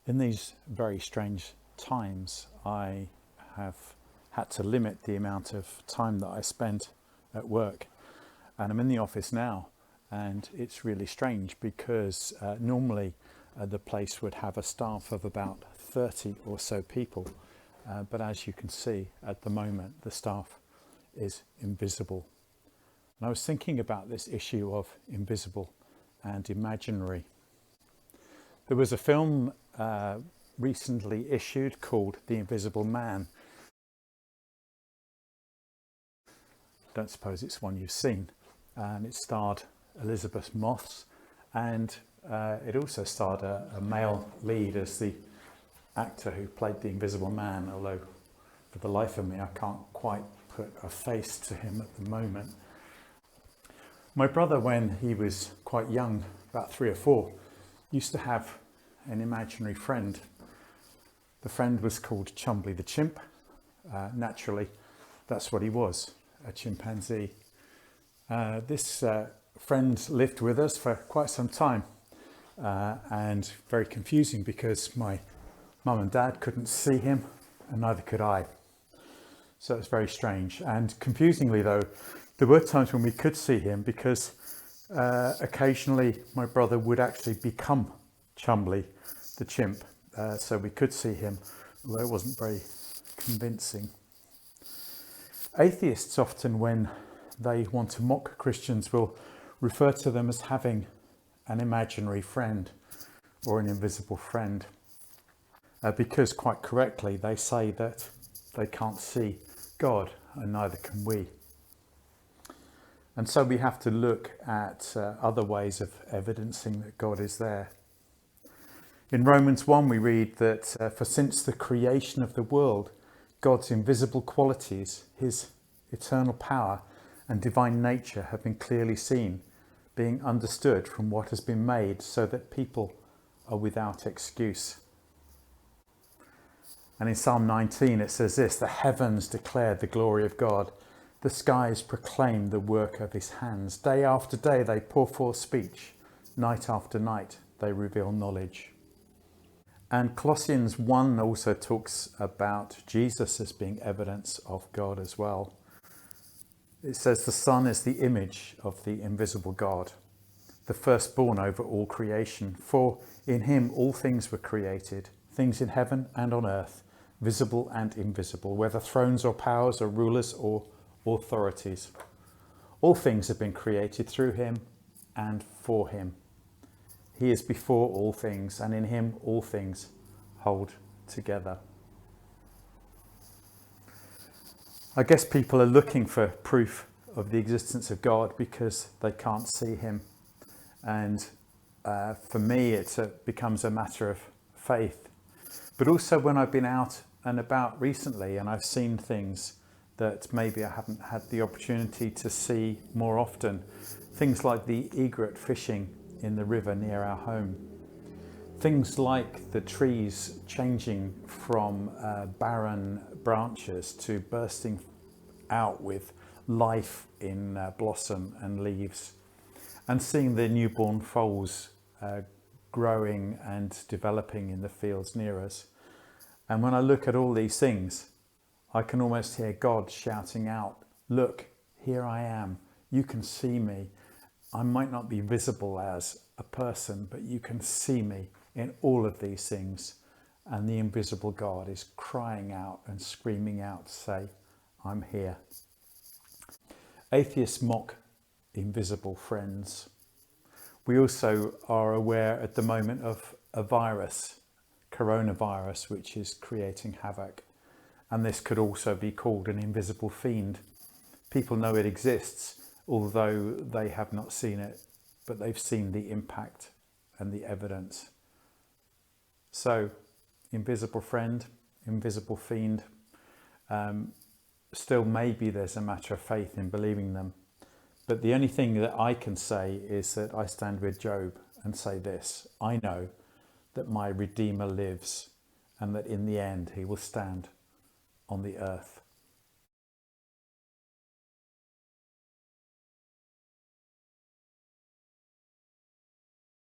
In these very strange times, I have had to limit the amount of time that I spend at work. And I'm in the office now, and it's really strange because normally the place would have a staff of about 30 or so people. But as you can see at the moment, the staff is invisible. And I was thinking about this issue of invisible and imaginary. There was a film recently issued called The Invisible Man. Don't suppose it's one you've seen. And it starred Elizabeth Moss, and it also starred a male lead as the actor who played the Invisible Man, although for the life of me I can't quite put a face to him at the moment. My brother, when he was quite young, about 3 or 4, used to have an imaginary friend. The friend was called Chumbly the chimp. Naturally, that's what he was, a chimpanzee. This friend lived with us for quite some time, and very confusing because my mum and dad couldn't see him and neither could I. So it's very strange. And confusingly though, there were times when we could see him because occasionally my brother would actually become Chumbly the chimp. So we could see him, although it wasn't very convincing. Atheists often, when they want to mock Christians, will refer to them as having an imaginary friend or an invisible friend, because quite correctly they say that they can't see God, and neither can we. And so we have to look at other ways of evidencing that God is there. In Romans 1 we read that for since the creation of the world, God's invisible qualities, his eternal power and divine nature have been clearly seen, being understood from what has been made, so that people are without excuse. And in Psalm 19 it says this: the heavens declare the glory of God, the skies proclaim the work of his hands. Day after day they pour forth speech, night after night they reveal knowledge. And Colossians 1 also talks about Jesus as being evidence of God as well. It says the Son is the image of the invisible God, the firstborn over all creation. For in him all things were created, things in heaven and on earth, visible and invisible, whether thrones or powers or rulers or authorities. All things have been created through him and for him. He is before all things, and in him all things hold together. I guess people are looking for proof of the existence of God because they can't see him. And for me, it becomes a matter of faith. But also when I've been out and about recently and I've seen things that maybe I haven't had the opportunity to see more often, things like the egret fishing in the river near our home, things like the trees changing from barren branches to bursting out with life in blossom and leaves, and seeing the newborn foals growing and developing in the fields near us. And when I look at all these things, I can almost hear God shouting out, look, here I am, you can see me. I might not be visible as a person, but you can see me in all of these things. And the invisible God is crying out and screaming out to say, I'm here. Atheists mock invisible friends. We also are aware at the moment of a virus, coronavirus, which is creating havoc. And this could also be called an invisible fiend. People know it exists, although they have not seen it, but they've seen the impact and the evidence. So, invisible friend, invisible fiend, still maybe there's a matter of faith in believing them. But the only thing that I can say is that I stand with Job and say this: I know that my Redeemer lives, and that in the end he will stand on the earth.